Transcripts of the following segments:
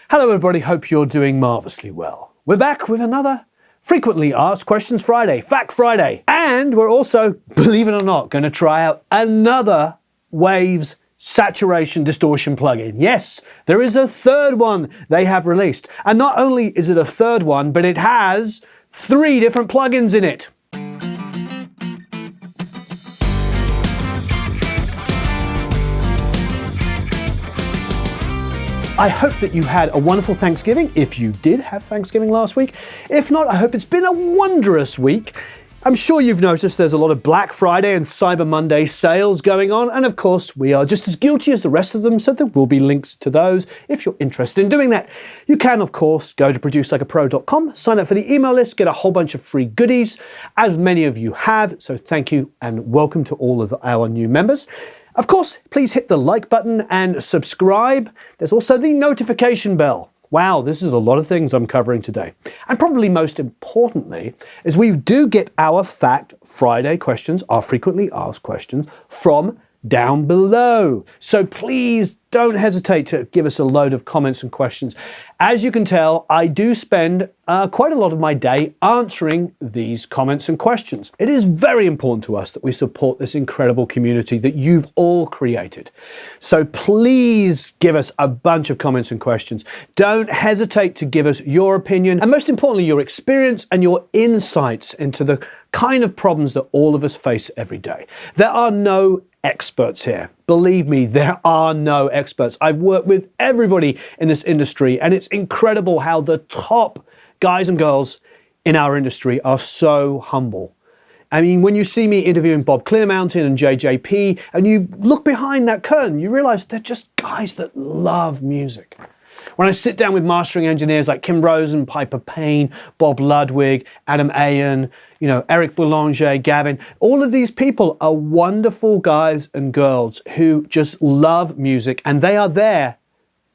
Hello everybody, hope you're doing marvellously well. We're back with another Frequently Asked Questions Friday, Fact Friday. And we're also, believe it or not, going to try out another Waves Saturation Distortion plugin. Yes, there is a third one they have released. And not only is it a third one, but it has 3 different plugins in it. I hope that you had a wonderful Thanksgiving, if you did have Thanksgiving last week. If not, I hope it's been a wondrous week. I'm sure you've noticed there's a lot of Black Friday and Cyber Monday sales going on, and of course we are just as guilty as the rest of them, so there will be links to those if you're interested in doing that. You can, of course, go to producelikeapro.com, sign up for the email list, get a whole bunch of free goodies, as many of you have, so thank you and welcome to all of our new members. Of course, please hit the like button and subscribe. There's also the notification bell. Wow, this is a lot of things I'm covering today. And probably most importantly, is we do get our Fact Friday questions, our frequently asked questions, from down below. So please don't hesitate to give us a load of comments and questions. As you can tell, I do spend quite a lot of my day answering these comments and questions. It is very important to us that we support this incredible community that you've all created. So please give us a bunch of comments and questions. Don't hesitate to give us your opinion and most importantly, your experience and your insights into the kind of problems that all of us face every day. There are no experts here. Believe me, there are no experts. I've worked with everybody in this industry, and it's incredible how the top guys and girls in our industry are so humble. I mean, when you see me interviewing Bob Clearmountain and JJP, and you look behind that curtain, you realize they're just guys that love music. When I sit down with mastering engineers like Kim Rosen, Piper Payne, Bob Ludwig, Adam Ayen, Eric Boulanger, Gavin, all of these people are wonderful guys and girls who just love music, and they are there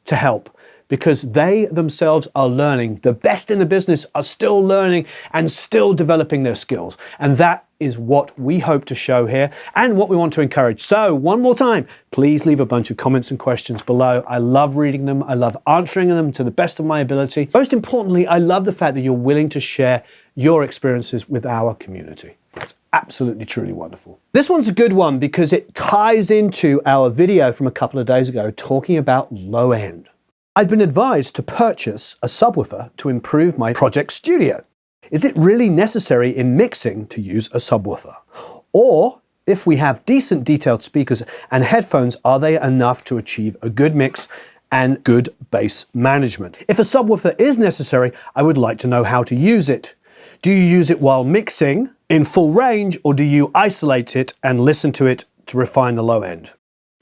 to help because they themselves are learning. The best in the business are still learning and still developing their skills. And that is what we hope to show here and what we want to encourage. So one more time, please leave a bunch of comments and questions below. I love reading them. I love answering them to the best of my ability. Most importantly, I love the fact that you're willing to share your experiences with our community. It's absolutely, truly wonderful. This one's a good one because it ties into our video from a couple of days ago talking about low end. I've been advised to purchase a subwoofer to improve my project studio. Is it really necessary in mixing to use a subwoofer? Or, if we have decent detailed speakers and headphones, are they enough to achieve a good mix and good bass management? If a subwoofer is necessary, I would like to know how to use it. Do you use it while mixing in full range, or do you isolate it and listen to it to refine the low end?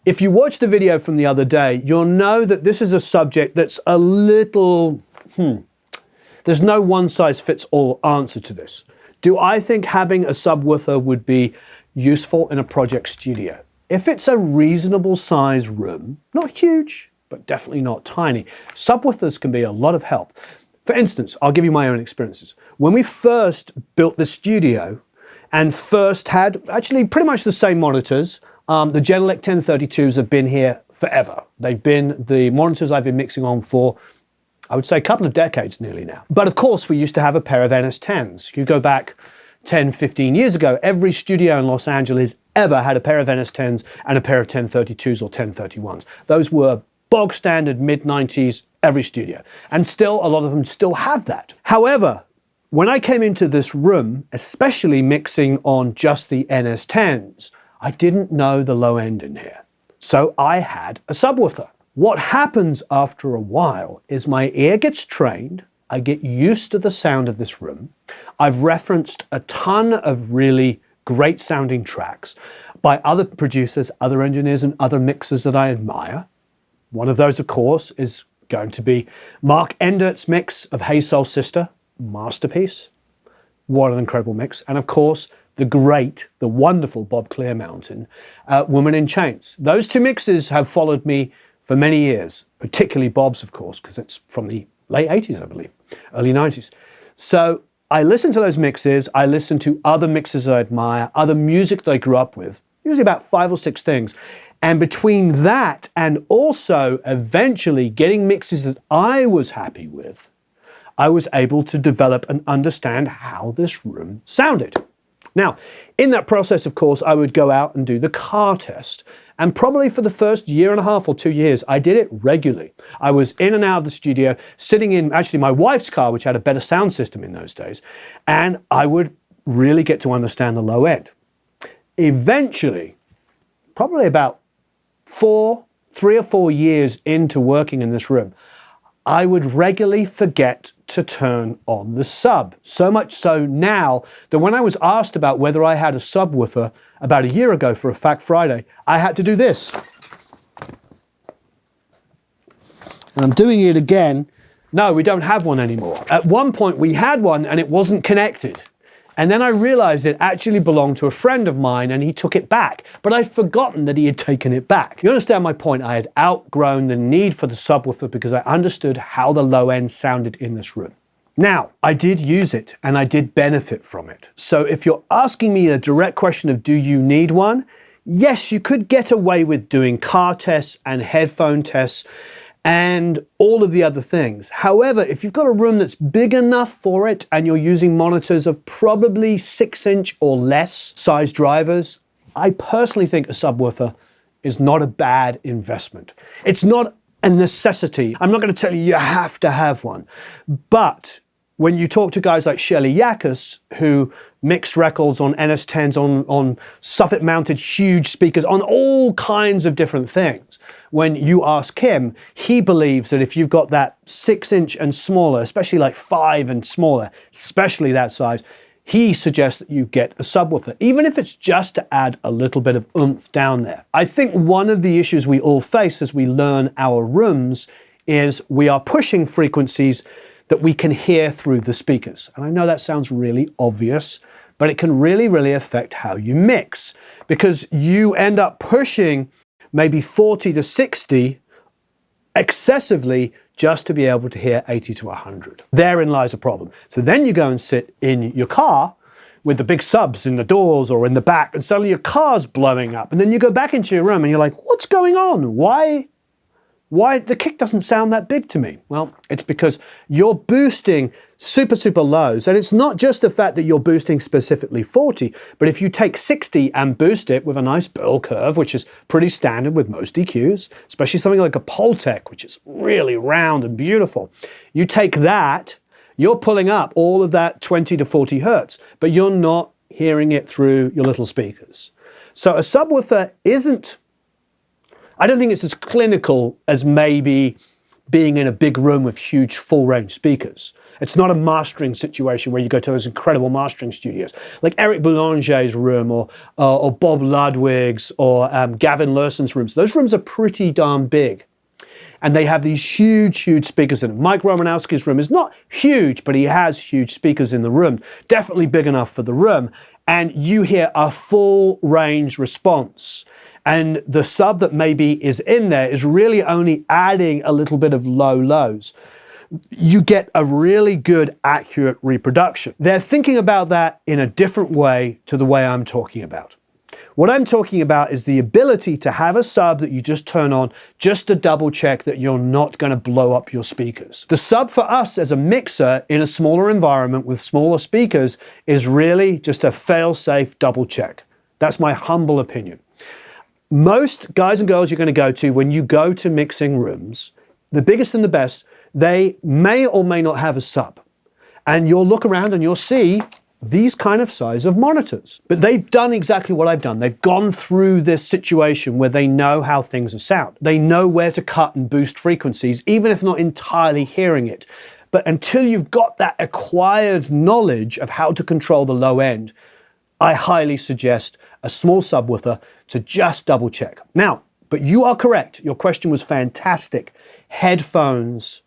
If you watched the video from the other day, you'll know that this is a subject that's a little, There's no one-size-fits-all answer to this. Do I think having a subwoofer would be useful in a project studio? If it's a reasonable size room, not huge, but definitely not tiny, subwoofers can be a lot of help. For instance, I'll give you my own experiences. When we first built the studio and first had actually pretty much the same monitors, the Genelec 1032s have been here forever. They've been the monitors I've been mixing on for, I would say, a couple of decades nearly now. But of course, we used to have a pair of NS10s. You go back 10, 15 years ago, every studio in Los Angeles ever had a pair of NS10s and a pair of 1032s or 1031s. Those were bog standard mid-90s, every studio. And still, a lot of them still have that. However, when I came into this room, especially mixing on just the NS10s, I didn't know the low end in here. So I had a subwoofer. What happens after a while is my ear gets trained, I get used to the sound of this room. I've referenced a ton of really great sounding tracks by other producers, other engineers, and other mixers that I admire. One of those, of course, is going to be Mark Endert's mix of Hey Soul Sister, masterpiece. What an incredible mix. And of course, the wonderful Bob Clearmountain, Woman in Chains. Those 2 mixes have followed me for many years, particularly Bob's, of course, because it's from the late 80s, I believe, early 90s. So I listen to those mixes, I listen to other mixes I admire, other music that I grew up with, usually about 5 or 6 things. And between that and also eventually getting mixes that I was happy with, I was able to develop and understand how this room sounded. Now, in that process, of course, I would go out and do the car test. And probably for the first year and a half or 2 years, I did it regularly. I was in and out of the studio, sitting in actually my wife's car, which had a better sound system in those days, and I would really get to understand the low end. Eventually, probably about 3 or 4 years into working in this room, I would regularly forget to turn on the sub. So much so now that when I was asked about whether I had a subwoofer about a year ago for a Fact Friday, I had to do this. And I'm doing it again. No, we don't have one anymore. At one point we had one and it wasn't connected. And then I realized it actually belonged to a friend of mine and he took it back. But I'd forgotten that he had taken it back. You understand my point? I had outgrown the need for the subwoofer because I understood how the low end sounded in this room. Now, I did use it and I did benefit from it. So if you're asking me a direct question of do you need one? Yes, you could get away with doing car tests and headphone tests and all of the other things. However, if you've got a room that's big enough for it and you're using monitors of probably 6-inch or less size drivers, I personally think a subwoofer is not a bad investment. It's not a necessity. I'm not going to tell you have to have one. But when you talk to guys like Shelley Yakus, who mixed records on NS10s, on soffit-mounted huge speakers, on all kinds of different things, when you ask him, he believes that if you've got that 6-inch and smaller, especially like 5 and smaller, especially that size, he suggests that you get a subwoofer, even if it's just to add a little bit of oomph down there. I think one of the issues we all face as we learn our rooms is we are pushing frequencies that we can hear through the speakers. And I know that sounds really obvious, but it can really, really affect how you mix because you end up pushing maybe 40 to 60 excessively just to be able to hear 80 to 100. Therein lies a problem. So then you go and sit in your car with the big subs in the doors or in the back and suddenly your car's blowing up. And then you go back into your room and you're like, what's going on? Why the kick doesn't sound that big to me? Well, it's because you're boosting super, super lows. And it's not just the fact that you're boosting specifically 40, but if you take 60 and boost it with a nice bell curve, which is pretty standard with most EQs, especially something like a Poltec, which is really round and beautiful. You take that, you're pulling up all of that 20 to 40 hertz, but you're not hearing it through your little speakers. So a subwoofer I don't think it's as clinical as maybe being in a big room with huge full range speakers. It's not a mastering situation where you go to those incredible mastering studios like Eric Boulanger's room or Bob Ludwig's or Gavin Lerson's rooms. Those rooms are pretty darn big. And they have these huge, huge speakers in them. Mike Romanowski's room is not huge, but he has huge speakers in the room. Definitely big enough for the room. And you hear a full range response. And the sub that maybe is in there is really only adding a little bit of low lows. You get a really good, accurate reproduction. They're thinking about that in a different way to the way I'm talking about. What I'm talking about is the ability to have a sub that you just turn on just to double check that you're not going to blow up your speakers. The sub for us as a mixer in a smaller environment with smaller speakers is really just a fail-safe double check. That's my humble opinion. Most guys and girls you're going to go to when you go to mixing rooms, the biggest and the best, they may or may not have a sub. And you'll look around and you'll see these kind of size of monitors. But they've done exactly what I've done. They've gone through this situation where they know how things are sound. They know where to cut and boost frequencies, even if not entirely hearing it. But until you've got that acquired knowledge of how to control the low end, I highly suggest a small subwoofer to just double check. Now, but you are correct. Your question was fantastic. Headphones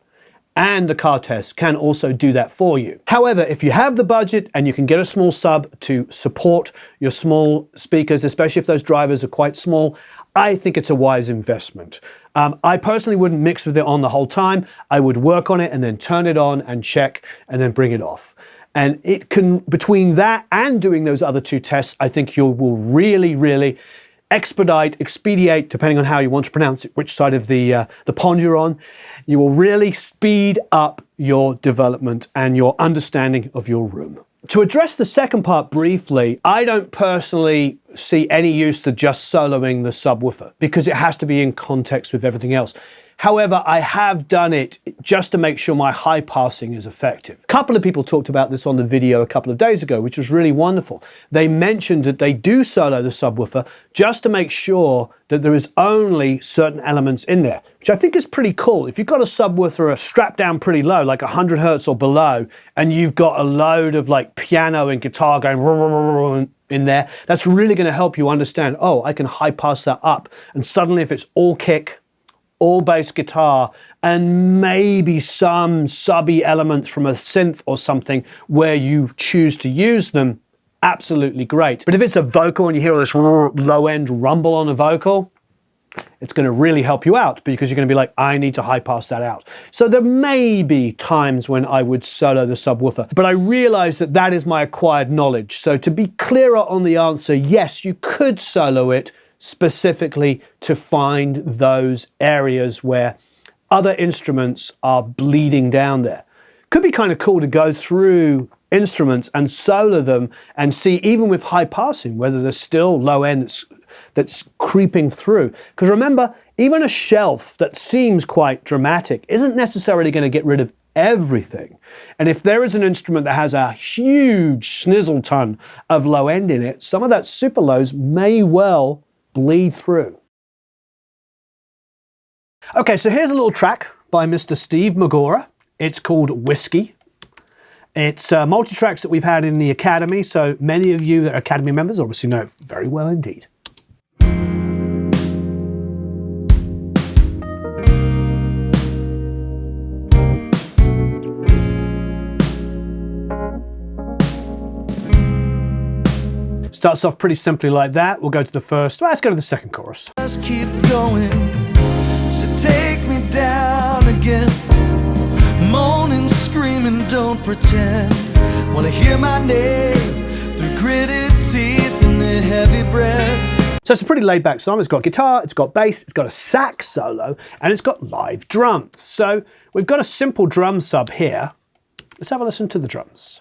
and the car test can also do that for you. However, if you have the budget and you can get a small sub to support your small speakers, especially if those drivers are quite small, I think it's a wise investment. I personally wouldn't mix with it on the whole time. I would work on it and then turn it on and check and then bring it off. And it can, between that and doing those other two tests, I think you will really, really expedite, depending on how you want to pronounce it, which side of the pond you're on. You will really speed up your development and your understanding of your room. To address the second part briefly, I don't personally see any use to just soloing the subwoofer because it has to be in context with everything else. However, I have done it just to make sure my high passing is effective. A couple of people talked about this on the video a couple of days ago, which was really wonderful. They mentioned that they do solo the subwoofer just to make sure that there is only certain elements in there, which I think is pretty cool. If you've got a subwoofer strapped down pretty low, like 100 hertz or below, and you've got a load of like piano and guitar going in there, that's really going to help you understand, oh, I can high pass that up. And suddenly if it's all kick, all bass guitar, and maybe some subby elements from a synth or something where you choose to use them, absolutely great. But if it's a vocal and you hear all this low end rumble on a vocal, it's going to really help you out because you're going to be like, I need to high pass that out. So there may be times when I would solo the subwoofer, but I realize that that is my acquired knowledge. So to be clearer on the answer, yes, you could solo it, specifically to find those areas where other instruments are bleeding down there. Could be kind of cool to go through instruments and solo them and see, even with high passing, whether there's still low end that's creeping through. Because remember, even a shelf that seems quite dramatic isn't necessarily going to get rid of everything. And if there is an instrument that has a huge snizzle ton of low end in it, some of that super lows may well bleed through. Okay, so here's a little track by Mr. Steve Magora. It's called Whiskey. It's multi-tracks that we've had in the Academy, so many of you that are Academy members obviously know it very well indeed. Starts off pretty simply like that. We'll go to the first. Well, let's go to the second chorus. Just keep going, so take me down again. Moaning, screaming, don't pretend. Wanna hear my name through gritted teeth and a heavy breath. So it's a pretty laid back song. It's got guitar, it's got bass, it's got a sax solo, and it's got live drums. So we've got a simple drum sub here. Let's have a listen to the drums.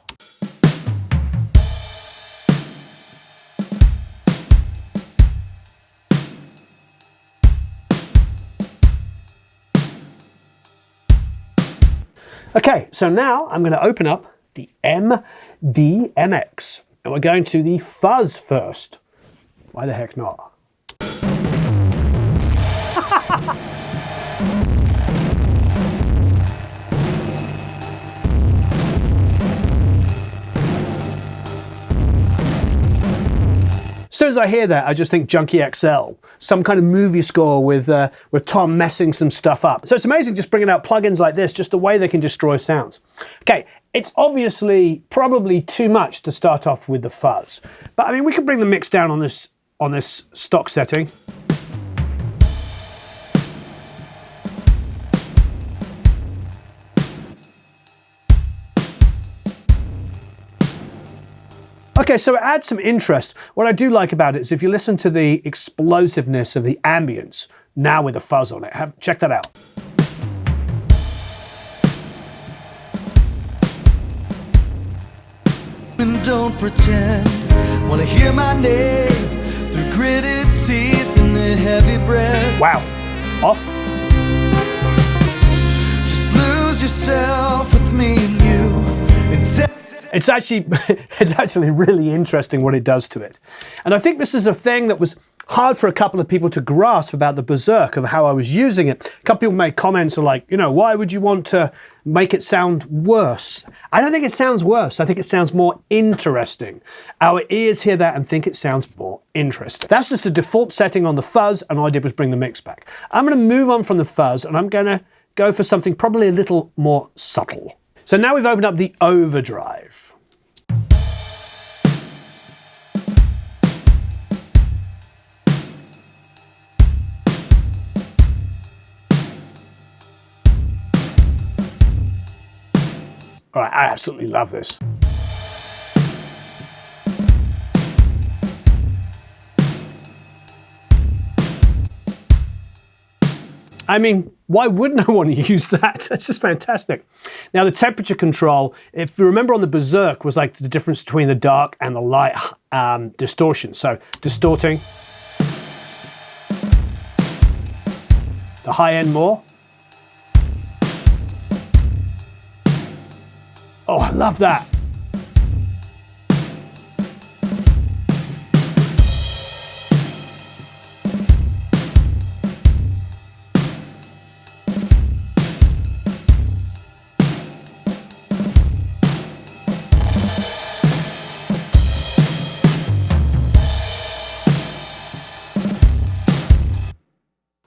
Okay, so now I'm going to open up the MDMX, and we're going to the Fuzz first. Why the heck not? As soon as I hear that, I just think Junkie XL, some kind of movie score with Tom messing some stuff up. So it's amazing just bringing out plugins like this, just the way they can destroy sounds. Okay, it's obviously probably too much to start off with the Fuzz, but I mean, we can bring the mix down on this stock setting. Okay, so it adds some interest. What I do like about it is if you listen to the explosiveness of the ambience, now with a fuzz on it. Check that out. And don't pretend. Wanna hear my name through gritted teeth and a heavy breath. Wow, off. Just lose yourself with me and you. It's actually really interesting what it does to it. And I think this is a thing that was hard for a couple of people to grasp about the berserk of how I was using it. A couple of people made comments like, you know, why would you want to make it sound worse? I don't think it sounds worse. I think it sounds more interesting. Our ears hear that and think it sounds more interesting. That's just a default setting on the Fuzz, and all I did was bring the mix back. I'm going to move on from the Fuzz, and I'm going to go for something probably a little more subtle. So now we've opened up the Overdrive. All right, I absolutely love this. I mean, why wouldn't I want to use that? That's just fantastic. Now the temperature control, if you remember on the Berserk, was like the difference between the dark and the light distortion. So distorting the high end more. Oh, I love that.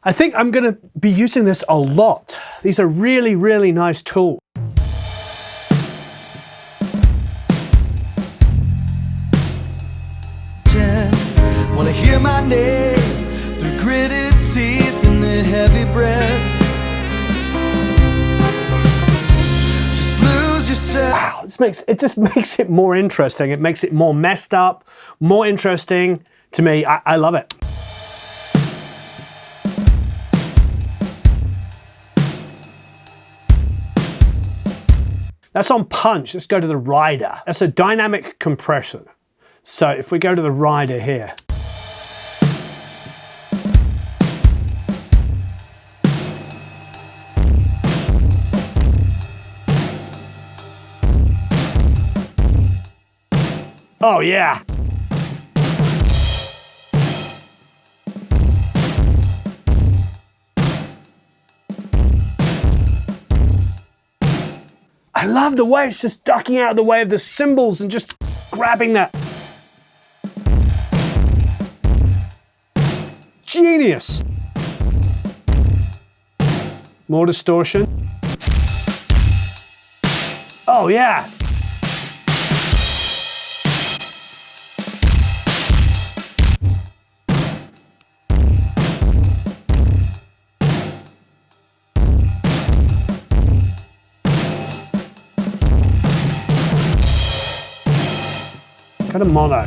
I think I'm going to be using this a lot. These are really, really nice tools. Wanna hear my name through gritted teeth and a heavy breath. Just lose yourself. Wow, it just makes it more interesting. It makes it more messed up, more interesting to me. I love it. That's on punch. Let's go to the rider. That's a dynamic compressor. So if we go to the rider here. Oh yeah. I love the way it's just ducking out of the way of the cymbals and just grabbing that. Genius. More distortion. Oh yeah. Go to mono.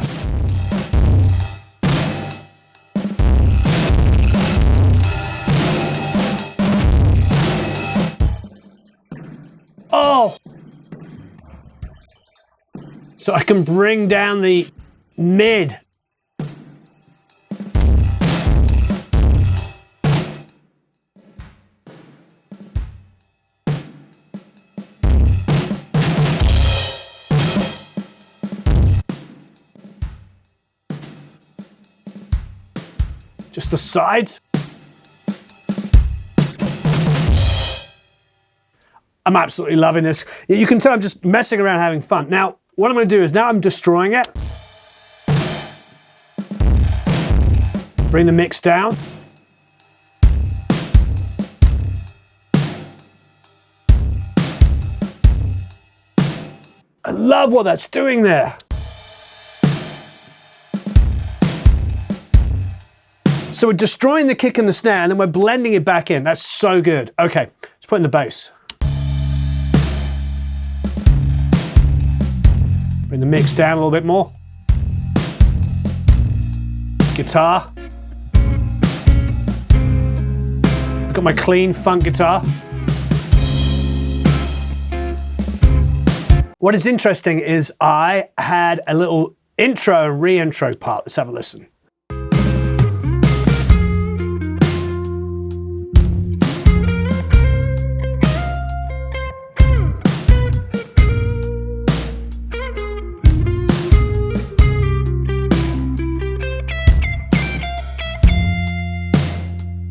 Oh! So I can bring down the mid. Just the sides. I'm absolutely loving this. You can tell I'm just messing around, having fun. Now, what I'm going to do is now I'm destroying it. Bring the mix down. I love what that's doing there. So we're destroying the kick and the snare, and then we're blending it back in. That's so good. Okay, let's put in the bass. Bring the mix down a little bit more. Guitar. Got my clean funk guitar. What is interesting is I had a little intro and re-intro part. Let's have a listen.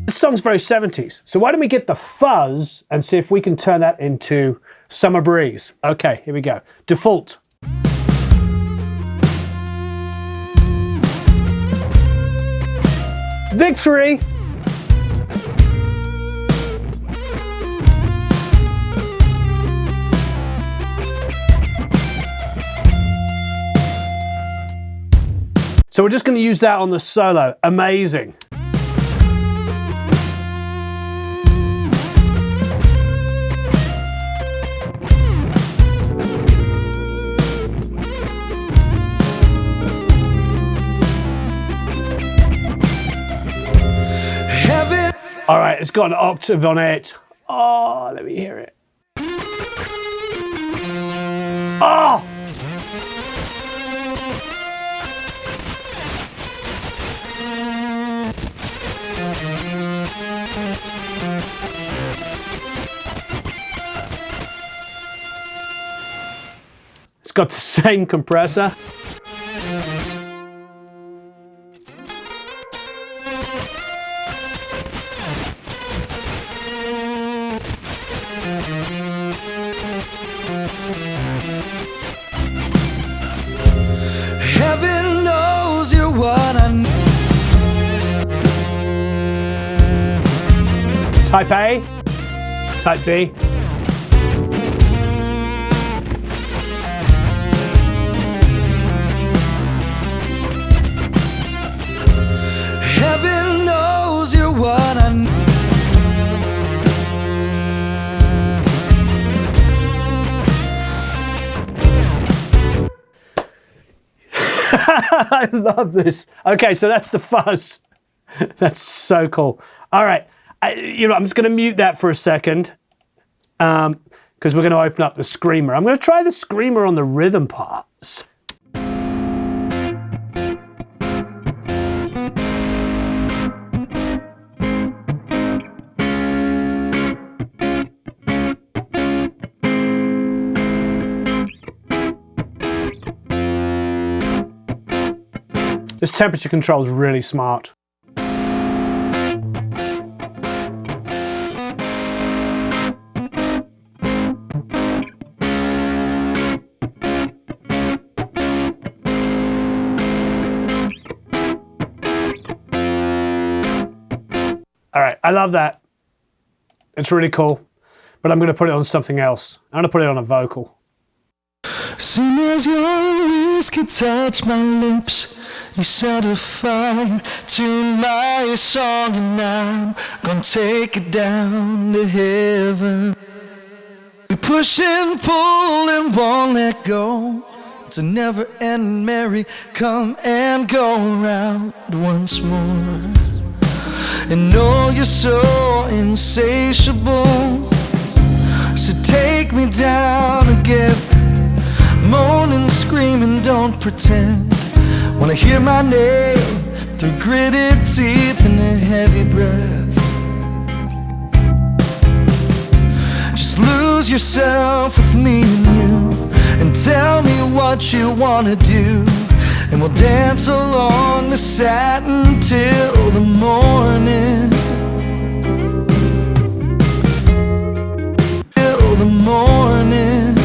This song's very 70s. So why don't we get the fuzz and see if we can turn that into Summer Breeze. Okay, here we go. Default. Victory! So we're just going to use that on the solo. Amazing. All right, it's got an octave on it. Oh, let me hear it. Oh! It's got the same compressor. Heaven knows you're what I need. Type A, type B. Heaven knows you're what I need. I love this. Okay, so that's the fuzz. That's so cool. All right, I'm just going to mute that for a second because we're going to open up the screamer. I'm going to try the screamer on the rhythm parts. This temperature control is really smart. All right, I love that. It's really cool, but I'm going to put it on something else. I'm going to put it on a vocal. Soon as your whiskey touched my lips, you set a fire to my song, and I'm gonna take it down to heaven. We push and pull and won't let go. It's a never-ending merry come and go round once more. And oh, you're so insatiable, so take me down again. Moaning, screaming, don't pretend. Wanna hear my name through gritted teeth and a heavy breath. Just lose yourself with me and you, and tell me what you wanna do, and we'll dance along the satin till the morning. Till the morning.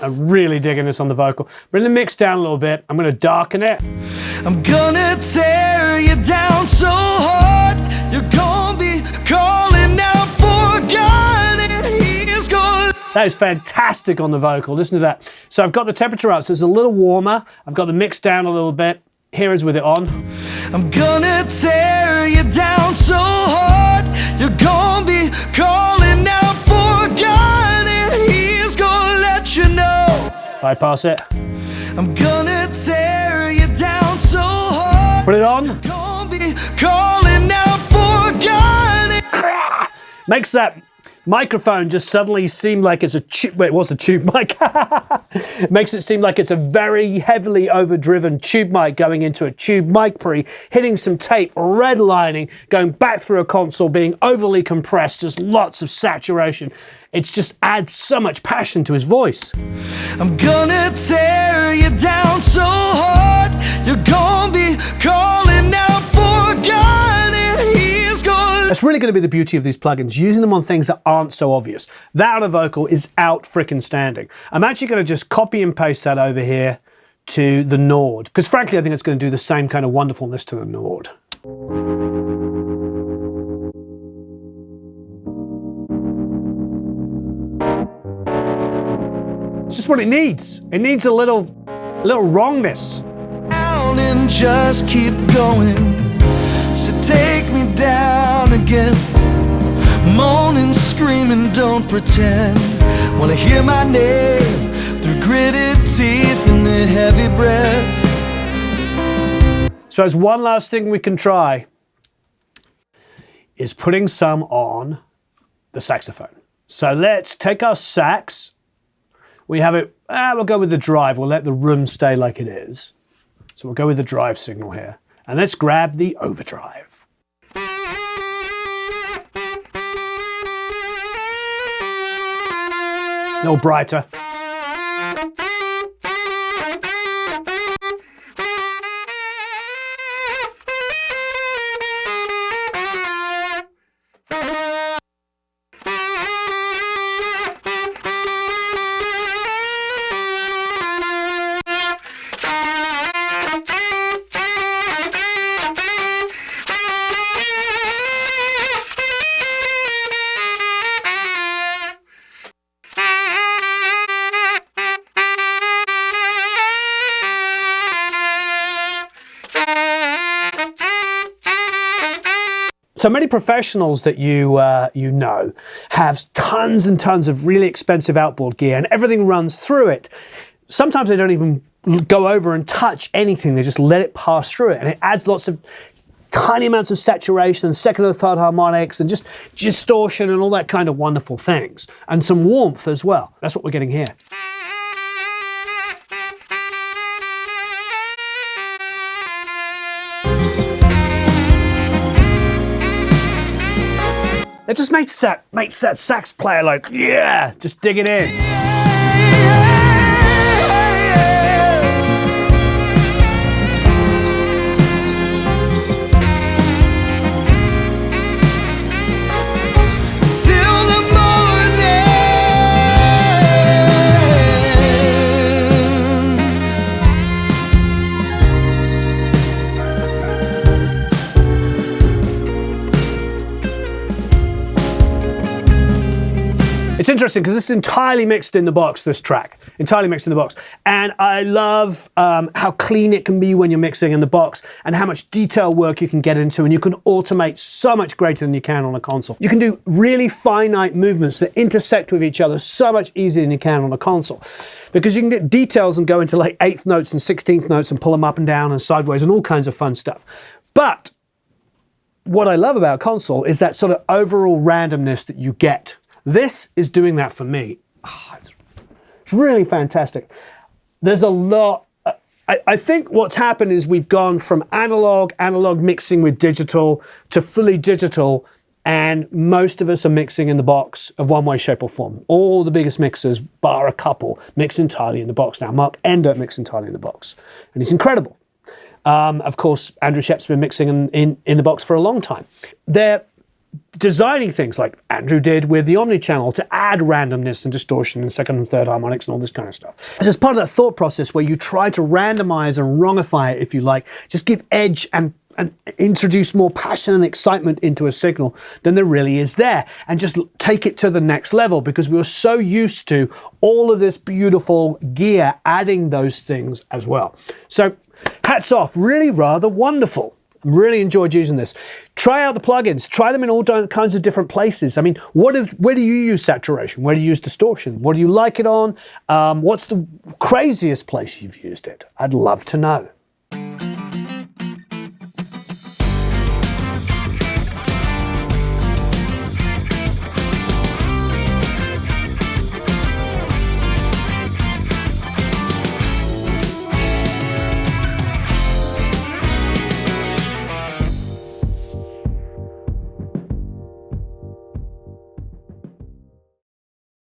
I'm really digging this on the vocal. Bring the mix down a little bit. I'm going to darken it. I'm gonna tear you down so hard, you're gonna be calling out for God, and he's gonna... That is fantastic on the vocal. Listen to that. So I've got the temperature up, so it's a little warmer. I've got the mix down a little bit. Here is with it on. I'm gonna tear you down so hard, you're gonna be calling out for God, and he's gonna let you know. Bypass it. I'm gonna tear you down so hard. Put it on. You're gonna be calling out for God. Makes that microphone just suddenly seem like it's a tube. Wait, it was a tube mic. Makes it seem like it's a very heavily overdriven tube mic going into a tube mic pre, hitting some tape, redlining, going back through a console, being overly compressed, just lots of saturation. It just adds so much passion to his voice. I'm gonna tear you down so hard, you're gonna be calling out for God, and he's gonna... That's really going to be the beauty of these plugins, using them on things that aren't so obvious. That on a vocal is out frickin' standing. I'm actually going to just copy and paste that over here to the Nord, because frankly I think it's going to do the same kind of wonderfulness to the Nord. It's just what it needs. It needs a little wrongness. Down and just keep going. take me down again. Moaning, screaming, don't pretend. Wanna hear my name through gritted teeth and a heavy breath. So there's one last thing we can try is putting some on the saxophone. So let's take our sax. We have it, we'll go with the drive. We'll let the room stay like it is. So we'll go with the drive signal here. And let's grab the overdrive. A little brighter. So many professionals that you know have tons and tons of really expensive outboard gear and everything runs through it. Sometimes they don't even go over and touch anything, they just let it pass through it, and it adds lots of tiny amounts of saturation and second and third harmonics and just distortion and all that kind of wonderful things, and some warmth as well. That's what we're getting here. It just makes that sax player like, yeah, just dig it in. It's interesting because this is entirely mixed in the box, this track. Entirely mixed in the box. And I love how clean it can be when you're mixing in the box and how much detail work you can get into, and you can automate so much greater than you can on a console. You can do really finite movements that intersect with each other so much easier than you can on a console. Because you can get details and go into like 8th notes and 16th notes and pull them up and down and sideways and all kinds of fun stuff. But what I love about console is that sort of overall randomness that you get. This is doing that for me. Oh, it's really fantastic. There's a lot. I think what's happened is we've gone from analog mixing with digital to fully digital, and most of us are mixing in the box of one way, shape or form. All the biggest mixers, bar a couple, mix entirely in the box now. Mark Ender mixed entirely in the box, and he's incredible. Of course, Andrew Shep's been mixing in the box for a long time. They're designing things like Andrew did with the Omnichannel to add randomness and distortion and second and third harmonics and all this kind of stuff. It's just part of that thought process where you try to randomize and wrongify it, if you like, just give edge and introduce more passion and excitement into a signal than there really is there, and just take it to the next level, because we were so used to all of this beautiful gear adding those things as well. So hats off, really rather wonderful. Really enjoyed using this. Try out the plugins. Try them in all kinds of different places. I mean, where do you use saturation? Where do you use distortion? What do you like it on? What's the craziest place you've used it? I'd love to know.